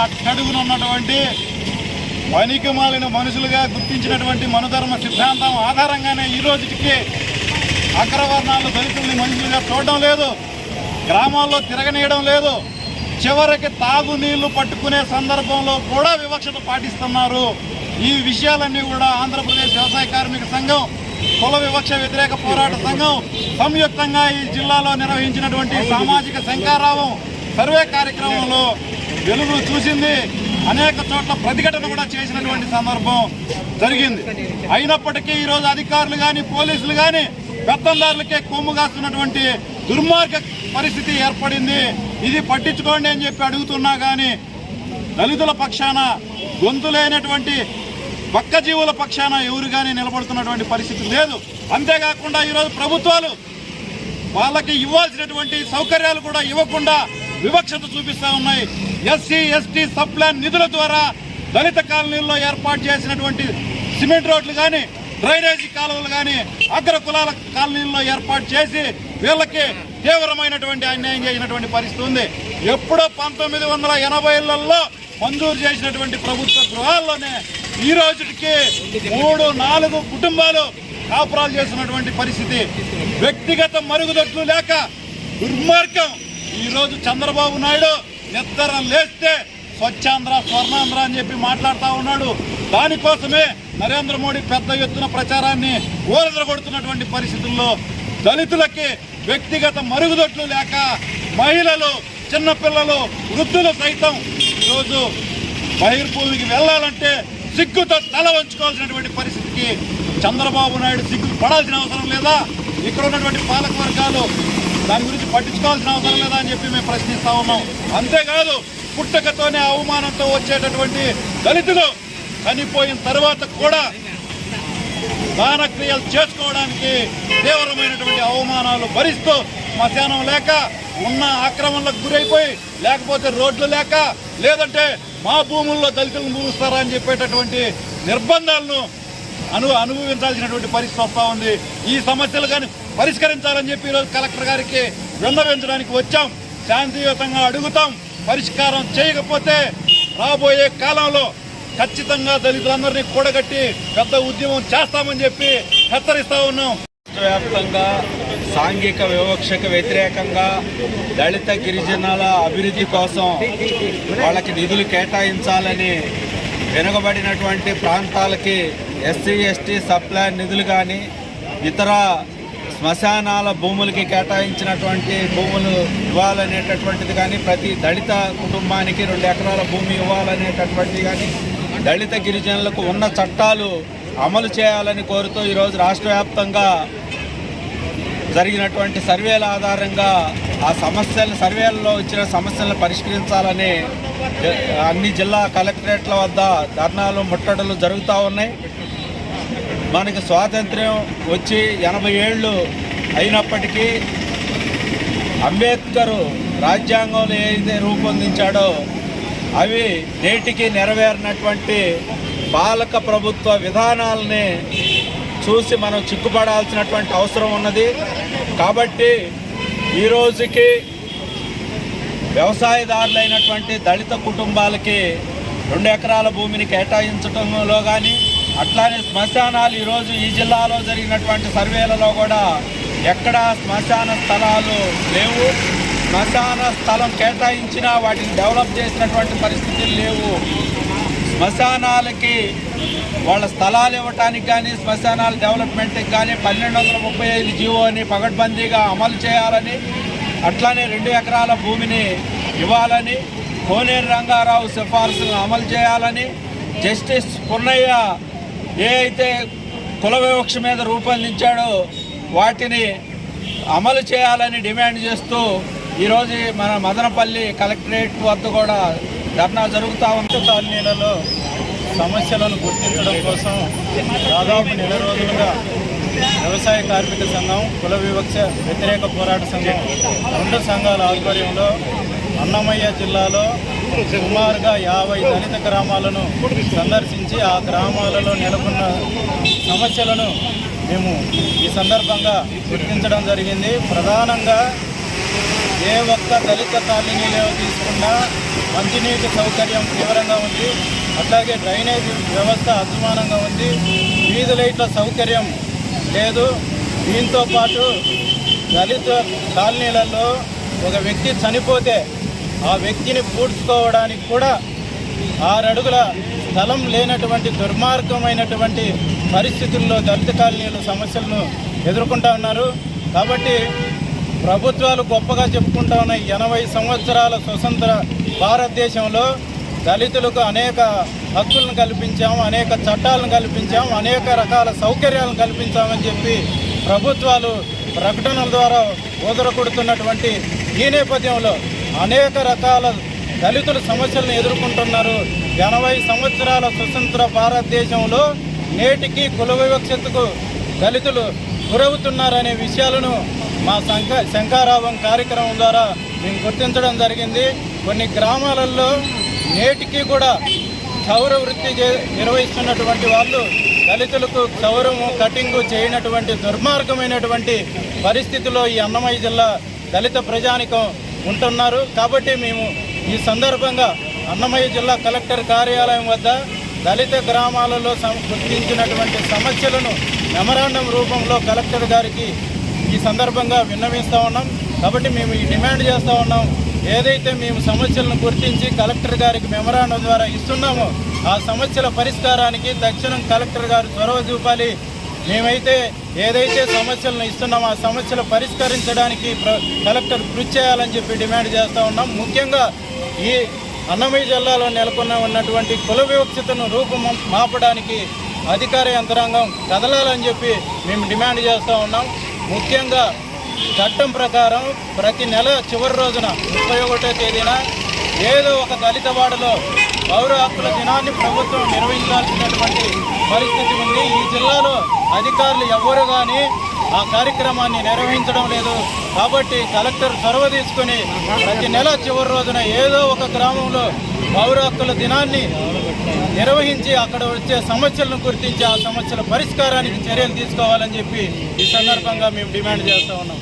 అట్టడుగున ఉన్నటువంటి పనికి మాలిన మనుషులుగా గుర్తించినటువంటి మనుధర్మ సిద్ధాంతం ఆధారంగానే ఈ రోజుకి అగ్రవర్ణాలు దళితుల్ని మనుషులుగా చూడడం లేదు, గ్రామాల్లో తిరగనీయడం లేదు, చివరికి తాగునీళ్లు పట్టుకునే సందర్భంలో కూడా వివక్షత పాటిస్తున్నారు. ఈ విషయాలన్నీ కూడా ఆంధ్రప్రదేశ్ వ్యవసాయ కార్మిక సంఘం, కుల వివక్ష వ్యతిరేక పోరాట సంఘం సంయుక్తంగా ఈ జిల్లాలో నిర్వహించినటువంటి సామాజిక శంఖారావం సర్వే కార్యక్రమంలో వెలుగు చూసింది. అనేక చోట్ల ప్రతిఘటన కూడా చేసినటువంటి సందర్భం జరిగింది. అయినప్పటికీ ఈరోజు అధికారులు కానీ పోలీసులు కానీ పెత్తందారులకే కొమ్ము కాస్తున్నటువంటి దుర్మార్గ పరిస్థితి ఏర్పడింది. ఇది పట్టించుకోండి అని చెప్పి అడుగుతున్నా కానీ దళితుల పక్షాన, గొంతులేనటువంటి బక్కజీవుల పక్షాన ఎవరు కానీ నిలబడుతున్నటువంటి పరిస్థితి లేదు. అంతేకాకుండా ఈరోజు ప్రభుత్వాలు వాళ్ళకి ఇవ్వాల్సినటువంటి సౌకర్యాలు కూడా ఇవ్వకుండా వివక్షత చూపిస్తూ ఉన్నాయి. ఎస్సీ ఎస్టీ సబ్ ప్లాన్ నిధుల ద్వారా దళిత కాలనీల్లో ఏర్పాటు చేసినటువంటి సిమెంట్ రోడ్లు కానీ, డ్రైనేజీ కాలువలు కానీ అగ్ర కులాల కాలనీల్లో ఏర్పాటు చేసి వీళ్ళకి తీవ్రమైనటువంటి అన్యాయం చేసినటువంటి పరిస్థితి ఉంది. ఎప్పుడో 1980లలో మంజూరు చేసినటువంటి ప్రభుత్వ గృహాల్లోనే ఈ రోజుకి 3-4 కుటుంబాలు కాపురాలు చేస్తున్నటువంటి పరిస్థితి. వ్యక్తిగత మరుగుదొడ్లు లేక దుర్మార్గం. ఈరోజు చంద్రబాబు నాయుడు నిద్ర లేస్తే స్వచ్ఛాంధ్ర, స్వర్ణాంధ్ర అని చెప్పి మాట్లాడుతూ ఉన్నాడు. దానికోసమే నరేంద్ర మోడీ పెద్ద ఎత్తున ప్రచారాన్ని ఊరదరగొడుతున్నటువంటి పరిస్థితుల్లో దళితులకి వ్యక్తిగత మరుగుదొడ్లు లేక మహిళలు, చిన్నపిల్లలు, వృద్ధులు సైతం ఈరోజు బహిర్భూమికి వెళ్ళాలంటే సిగ్గుతో తల వంచుకోవాల్సినటువంటి పరిస్థితికి చంద్రబాబు నాయుడు సిగ్గు పడాల్సిన అవసరం లేదా? ఇక్కడ ఉన్నటువంటి పాలక వర్గాలు దాని గురించి పట్టించుకోవాల్సిన అవసరం లేదా అని చెప్పి మేము ప్రశ్నిస్తా ఉన్నాం. అంతేకాదు పుట్టకతోనే అవమానంతో వచ్చేటటువంటి దళితులు చనిపోయిన తర్వాత కూడా దానక్రియలు చేసుకోవడానికి తీవ్రమైనటువంటి అవమానాలు భరిస్తూ శ్మశానం లేక, ఉన్న ఆక్రమణలకు గురైపోయి, లేకపోతే రోడ్లు లేక, లేదంటే మా భూముల్లో దళితులను భూమిస్తారా అని చెప్పేటటువంటి నిర్బంధాలను అనుభవించాల్సినటువంటి పరిస్థితి వస్తూ ఉంది. ఈ సమస్యలు కానీ పరిష్కరించాలని చెప్పి ఈరోజు కలెక్టర్ గారికి విన్నవించడానికి వచ్చాం. శాంతియుతంగా అడుగుతాం. పరిష్కారం చేయకపోతే రాబోయే కాలంలో ఖచ్చితంగా దళితులందరినీ కూడగట్టి పెద్ద ఉద్యమం చేస్తామని చెప్పి హెచ్చరిస్తా ఉన్నాం. వ్యాప్తంగా సాంఘిక వివక్షకు వ్యతిరేకంగా దళిత గిరిజనుల అభివృద్ధి కోసం వాళ్ళకి నిధులు కేటాయించాలని వెనుకబడినటువంటి ప్రాంతాలకి ఎస్సీ ఎస్టీ సబ్ ప్లాన్ నిధులు కానీ, ఇతర శ్మశానాల భూములకి కేటాయించినటువంటి భూములు ఇవ్వాలనేటటువంటిది కానీ, ప్రతి దళిత కుటుంబానికి 2 ఎకరాల భూమి ఇవ్వాలనేటటువంటిది కానీ, దళిత గిరిజనులకు ఉన్న చట్టాలు అమలు చేయాలని కోరుతూ ఈరోజు రాష్ట్ర వ్యాప్తంగా జరిగినటువంటి సర్వేల ఆధారంగా ఆ సర్వేలలో వచ్చిన సమస్యలను పరిష్కరించాలని అన్ని జిల్లా కలెక్టరేట్ల వద్ద ధర్నాలు, ముట్టడులు జరుగుతూ ఉన్నాయి. మనకి స్వాతంత్ర్యం వచ్చి 80 ఏళ్ళు అయినప్పటికీ అంబేద్కర్ రాజ్యాంగంలో ఏదైతే రూపొందించాడో అవి నేటికి నెరవేరినటువంటి పాలక ప్రభుత్వ విధానాలని చూసి మనం చిక్కుపడాల్సినటువంటి అవసరం ఉన్నది. కాబట్టి ఈరోజుకి వ్యవసాయదారులైనటువంటి దళిత కుటుంబాలకి 2 ఎకరాల భూమిని కేటాయించడంలో కానీ, అట్లానే శ్మశానాలు ఈరోజు ఈ జిల్లాలో జరిగినటువంటి సర్వేలలో కూడా ఎక్కడా శ్మశాన స్థలాలు లేవు. శ్మశాన స్థలం కేటాయించినా వాటిని డెవలప్ చేసినటువంటి పరిస్థితులు లేవు. శ్మశానాలకి వాళ్ళ స్థలాలు ఇవ్వటానికి కానీ, శ్మశానాల డెవలప్మెంట్కి కానీ 1235 జీవోని పగడ్బందీగా అమలు చేయాలని, అట్లానే 2 ఎకరాల భూమిని ఇవ్వాలని, కోనేరు రంగారావు సిఫార్సులను అమలు చేయాలని, జస్టిస్ పున్నయ్య ఏ అయితే కుల వివక్ష మీద రూపొందించాడో వాటిని అమలు చేయాలని డిమాండ్ చేస్తూ ఈరోజు మన మదనపల్లి కలెక్టరేట్ వద్ద కూడా ధర్నా జరుగుతూ ఉంది. కాలనీలలో సమస్యలను గుర్తించడం కోసం దాదాపు 1 నెల రోజులుగా వ్యవసాయ కార్మిక సంఘం, కుల వివక్ష వ్యతిరేక పోరాట సంఘం 2 సంఘాల ఆధ్వర్యంలో అన్నమయ్య జిల్లాలో సుమారుగా 50 దళిత గ్రామాలను సందర్శించి ఆ గ్రామాలలో నెలకొన్న సమస్యలను మేము ఈ సందర్భంగా గుర్తించడం జరిగింది. ప్రధానంగా ఏ ఒక్క దళిత కాలనీలో తీసుకున్నా మంచినీటి సౌకర్యం తీవ్రంగా ఉంది. అట్లాగే డ్రైనేజీ వ్యవస్థ అధ్వానంగా ఉంది. వీధి లైట్ల సౌకర్యం లేదు. దీంతో పాటు దళిత కాలనీలలో ఒక వ్యక్తి చనిపోతే ఆ వ్యక్తిని పూడ్చుకోవడానికి కూడా 6 అడుగుల స్థలం లేనటువంటి దుర్మార్గమైనటువంటి పరిస్థితుల్లో దళిత కాలనీలు సమస్యలను ఎదుర్కొంటా ఉన్నారు. కాబట్టి ప్రభుత్వాలు గొప్పగా చెప్పుకుంటా ఉన్నాయి. 80 సంవత్సరాల స్వతంత్ర భారతదేశంలో దళితులకు అనేక హక్కులను కల్పించాము, అనేక చట్టాలను కల్పించాము, అనేక రకాల సౌకర్యాలను కల్పించామని చెప్పి ప్రభుత్వాలు ప్రకటనల ద్వారా ఊదరకొడుతున్నటువంటి ఈ నేపథ్యంలో అనేక రకాల దళితుల సమస్యలను ఎదుర్కొంటున్నారు. 80 సంవత్సరాల స్వతంత్ర భారతదేశంలో నేటికి కుల వివక్షతకు దళితులు గురవుతున్నారనే విషయాలను మా శంఖారావం కార్యక్రమం ద్వారా మేము గుర్తించడం జరిగింది. కొన్ని గ్రామాలలో నేటికి కూడా క్షౌర వృత్తి నిర్వహిస్తున్నటువంటి వాళ్ళు దళితులకు క్షౌరము కటింగు చేయనటువంటి దుర్మార్గమైనటువంటి పరిస్థితిలో ఈ అన్నమయ్య జిల్లా దళిత ప్రజానికం ఉంటున్నారు. కాబట్టి మేము ఈ సందర్భంగా అన్నమయ్య జిల్లా కలెక్టర్ కార్యాలయం వద్ద దళిత గ్రామాలలో గుర్తించినటువంటి సమస్యలను మెమరాండం రూపంలో కలెక్టర్ గారికి ఈ సందర్భంగా విన్నవిస్తూ ఉన్నాం. కాబట్టి మేము ఈ డిమాండ్ చేస్తూ ఉన్నాం, ఏదైతే మేము సమస్యలను గుర్తించి కలెక్టర్ గారికి మెమరాండం ద్వారా ఇస్తున్నామో ఆ సమస్యల పరిష్కారానికి తక్షణం కలెక్టర్ గారు చొరవ చూపాలి. మేమైతే ఏదైతే సమస్యలను ఇస్తున్నామో ఆ సమస్యలు పరిష్కరించడానికి కలెక్టర్ కృషి చేయాలని చెప్పి డిమాండ్ చేస్తూ ఉన్నాం. ముఖ్యంగా ఈ అన్నమయ్య జిల్లాలో నెలకొన్న ఉన్నటువంటి కుల వివక్షతను రూపుమాపడానికి అధికార యంత్రాంగం కదలాలని చెప్పి మేము డిమాండ్ చేస్తూ ఉన్నాం. ముఖ్యంగా చట్టం ప్రకారం ప్రతి నెల చివరి రోజున 31వ తేదీన ఏదో ఒక దళిత వాడలో పౌర హక్కుల దినాన్ని ప్రభుత్వం నిర్వహించాల్సినటువంటి పరిస్థితి ఉంది. ఈ జిల్లాలో అధికారులు ఎవరు కానీ ఆ కార్యక్రమాన్ని నిర్వహించడం లేదు. కాబట్టి కలెక్టర్ చొరవ తీసుకుని ప్రతి నెల చివరి రోజున ఏదో ఒక గ్రామంలో పౌర హక్కుల దినాన్ని నిర్వహించి అక్కడ వచ్చే సమస్యలను గుర్తించి ఆ సమస్యల పరిష్కారానికి చర్యలు తీసుకోవాలని చెప్పి ఈ సందర్భంగా మేము డిమాండ్ చేస్తూ ఉన్నాం.